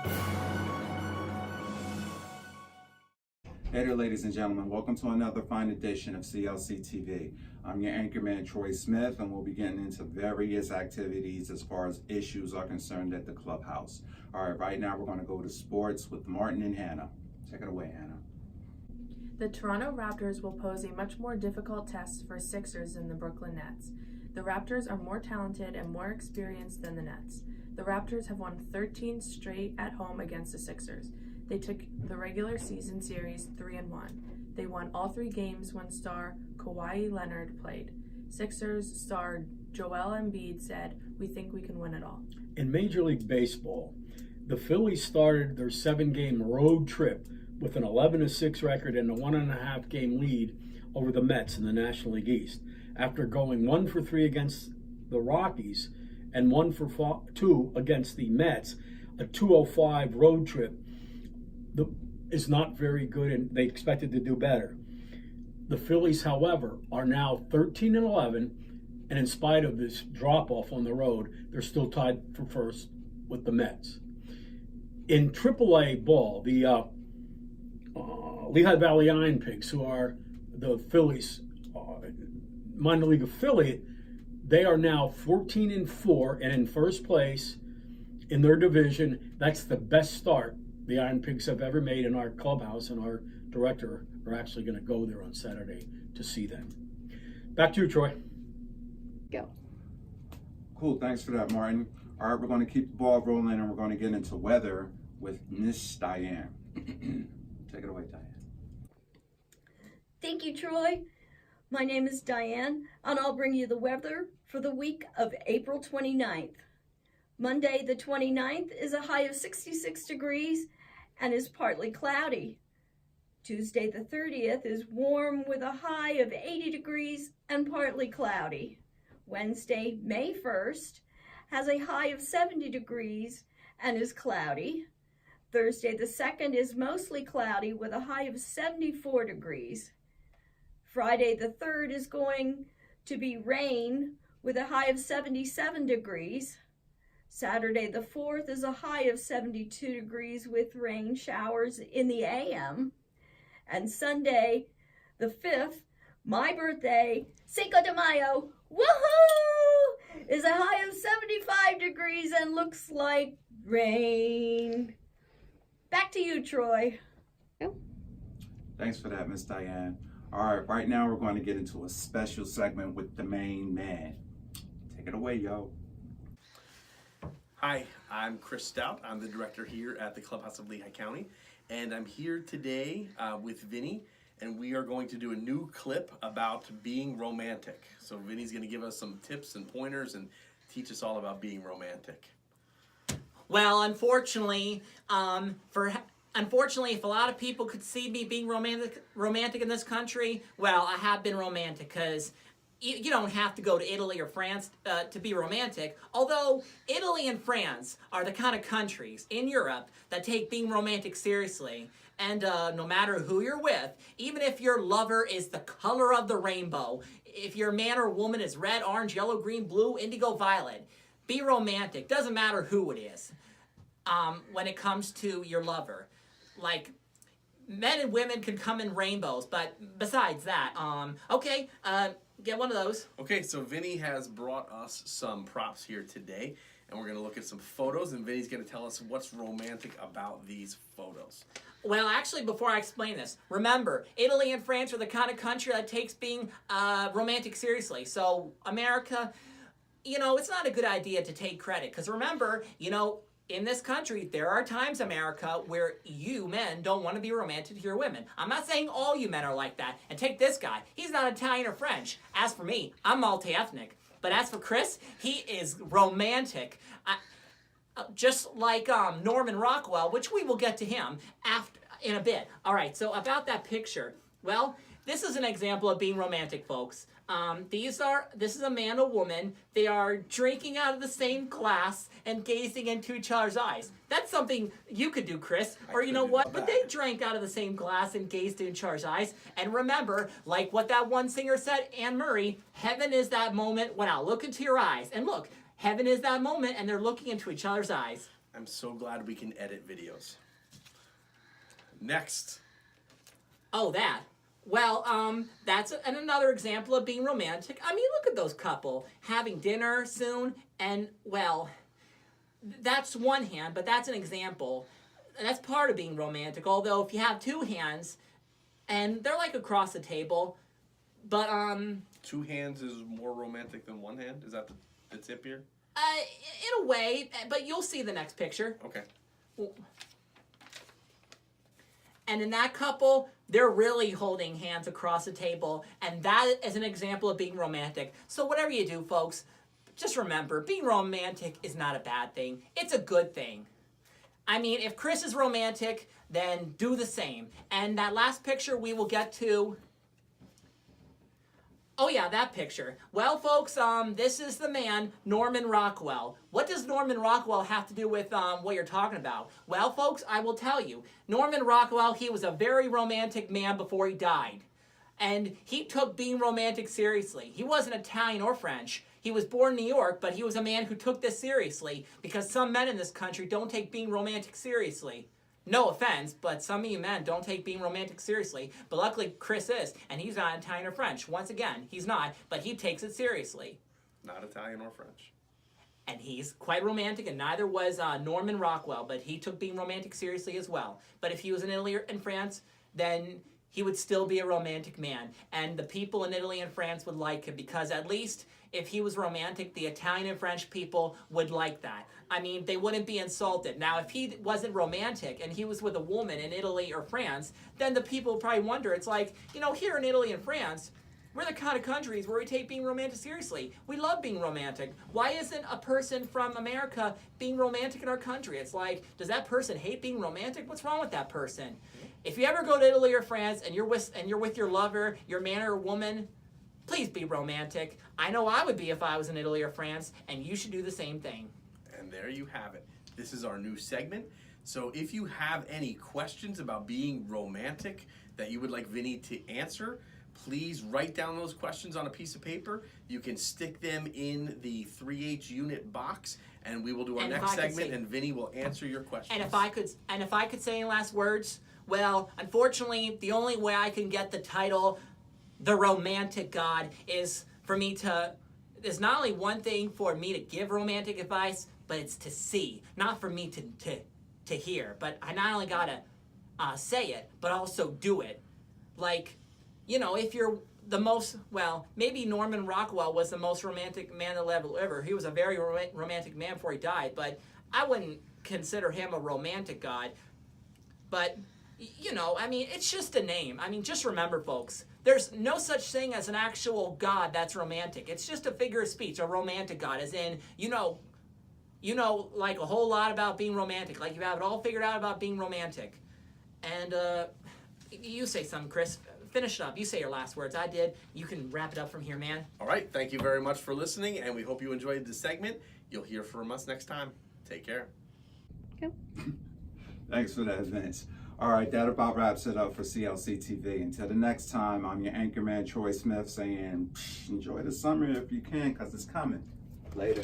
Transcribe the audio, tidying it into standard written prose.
Hey there, ladies and gentlemen. Welcome to another fine edition of CLC TV. I'm your anchorman, Troy Smith, and we'll be getting into various activities as far as issues are concerned at the clubhouse. All right, right now we're going to go to sports with Martin and Hannah. Take it away, Hannah. The Toronto Raptors will pose a much more difficult test for Sixers than the Brooklyn Nets. The Raptors are more talented and more experienced than the Nets. The Raptors have won 13 straight at home against the Sixers. They took the regular season series 3-1. They won all 3 games when star Kawhi Leonard played. Sixers star Joel Embiid said, "We think we can win it all." In Major League Baseball, the Phillies started their 7-game road trip with an 11-6 record and a 1.5 game lead over the Mets in the National League East. After going 1 for 3 against the Rockies and 1 for 2 against the Mets, a 205 road trip is not very good, and they expected to do better. The Phillies, however, are now 13-11, and in spite of this drop-off on the road, they're still tied for first with the Mets. In AAA ball, the Lehigh Valley Iron Pigs, who are the Phillies minor league affiliate, they are now 14-4 and in first place in their division. That's the best start the Iron Pigs have ever made in our clubhouse, and our director are actually going to go there on Saturday to see them. Back to you, Troy. Go. Cool, thanks for that, Martin. All right, we're going to keep the ball rolling and we're going to get into weather with Miss Diane. Take it away, Diane. Thank you, Troy. My name is Diane, and I'll bring you the weather for the week of April 29th. Monday the 29th is a high of 66 degrees and is partly cloudy. Tuesday the 30th is warm with a high of 80 degrees and partly cloudy. Wednesday, May 1st, has a high of 70 degrees and is cloudy. Thursday the 2nd is mostly cloudy with a high of 74 degrees. Friday the 3rd is going to be rain with a high of 77 degrees. Saturday the 4th is a high of 72 degrees with rain showers in the AM. And Sunday the 5th, my birthday, Cinco de Mayo, woohoo, is a high of 75 degrees and looks like rain. Back to you, Troy. Thanks for that, Miss Diane. All right, right now we're going to get into a special segment with the main man. Take it away, yo. Hi, I'm Chris Stout. I'm the director here at the Clubhouse of Lehigh County, and I'm here today with Vinny, and we are going to do a new clip about being romantic. So Vinny's going to give us some tips and pointers and teach us all about being romantic. Well, unfortunately, if a lot of people could see me being romantic in this country, well, I have been romantic, because you don't have to go to Italy or France to be romantic, although Italy and France are the kind of countries in Europe that take being romantic seriously. And no matter who you're with, even if your lover is the color of the rainbow, if your man or woman is red, orange, yellow, green, blue, indigo, violet, be romantic. Doesn't matter who it is when it comes to your lover. Like, men and women can come in rainbows, but besides that, get one of those. Okay, so Vinny has brought us some props here today, and we're going to look at some photos, and Vinny's going to tell us what's romantic about these photos. Well, actually, before I explain this, remember, Italy and France are the kind of country that takes being romantic seriously. So, America, it's not a good idea to take credit, because remember, in this country, there are times, America, where you men don't want to be romantic to your women. I'm not saying all you men are like that. And take this guy. He's not Italian or French. As for me, I'm multi-ethnic. But as for Chris, he is romantic. Just like Norman Rockwell, which we will get to him in a bit. All right, so about that picture. Well, this is an example of being romantic, folks. This is a man and woman. They are drinking out of the same glass and gazing into each other's eyes. That's something you could do, Chris. Or you know what? But they drank out of the same glass and gazed into each other's eyes. And remember, like what that one singer said, Anne Murray, heaven is that moment when I'll look into your eyes. And look, heaven is that moment, and they're looking into each other's eyes. I'm so glad we can edit videos. Next. Oh, that. Well, that's another example of being romantic. I mean, look at those couple having dinner soon, and, well, that's one hand, but that's an example. That's part of being romantic, although if you have two hands, and they're like across the table, but, Two hands is more romantic than one hand? Is that the tip here? in a way, but you'll see the next picture. Okay. And in that couple, they're really holding hands across the table, and that is an example of being romantic. So whatever you do, folks, just remember, being romantic is not a bad thing. It's a good thing. I mean, if Chris is romantic, then do the same. And that last picture we will get to... Oh yeah, that picture. Well, folks, this is the man, Norman Rockwell. What does Norman Rockwell have to do with what you're talking about? Well, folks, I will tell you. Norman Rockwell, he was a very romantic man before he died. And he took being romantic seriously. He wasn't Italian or French. He was born in New York, but he was a man who took this seriously because some men in this country don't take being romantic seriously. No offense, but some of you men don't take being romantic seriously. But luckily, Chris is, and he's not Italian or French. Once again, he's not, but he takes it seriously. Not Italian or French. And he's quite romantic, and neither was Norman Rockwell, but he took being romantic seriously as well. But if he was in Italy or in France, then he would still be a romantic man. And the people in Italy and France would like him, because at least if he was romantic, the Italian and French people would like that. I mean, they wouldn't be insulted. Now, if he wasn't romantic and he was with a woman in Italy or France, then the people would probably wonder. It's like, you know, here in Italy and France, we're the kind of countries where we take being romantic seriously. We love being romantic. Why isn't a person from America being romantic in our country? It's like, does that person hate being romantic? What's wrong with that person? If you ever go to Italy or France and you're with your lover, your man or woman, please be romantic. I know I would be if I was in Italy or France, and you should do the same thing. And there you have it. This is our new segment. So if you have any questions about being romantic that you would like Vinny to answer, please write down those questions on a piece of paper. You can stick them in the 3H unit box, and we will do our next segment, and Vinny will answer your questions. And if I could say any last words, well, unfortunately, the only way I can get the title, The Romantic God, is for me to... There's not only one thing for me to give romantic advice, but it's to see, not for me to hear. But I not only gotta say it, but also do it. Like, you know, if you're the most, well, maybe Norman Rockwell was the most romantic man alive ever. He was a very romantic man before he died, but I wouldn't consider him a romantic god. But, you know, I mean, it's just a name. I mean, just remember, folks, there's no such thing as an actual god that's romantic. It's just a figure of speech, a romantic god, as in, you know, like a whole lot about being romantic. Like you have it all figured out about being romantic. And you say something, Chris. Finish it up. You say your last words. I did. You can wrap it up from here, man. All right. Thank you very much for listening, and we hope you enjoyed the segment. You'll hear from us next time. Take care. Okay. Thanks for that, Vince. All right, that about wraps it up for CLC TV. Until the next time, I'm your anchorman, Troy Smith, saying enjoy the summer if you can, because it's coming. Later.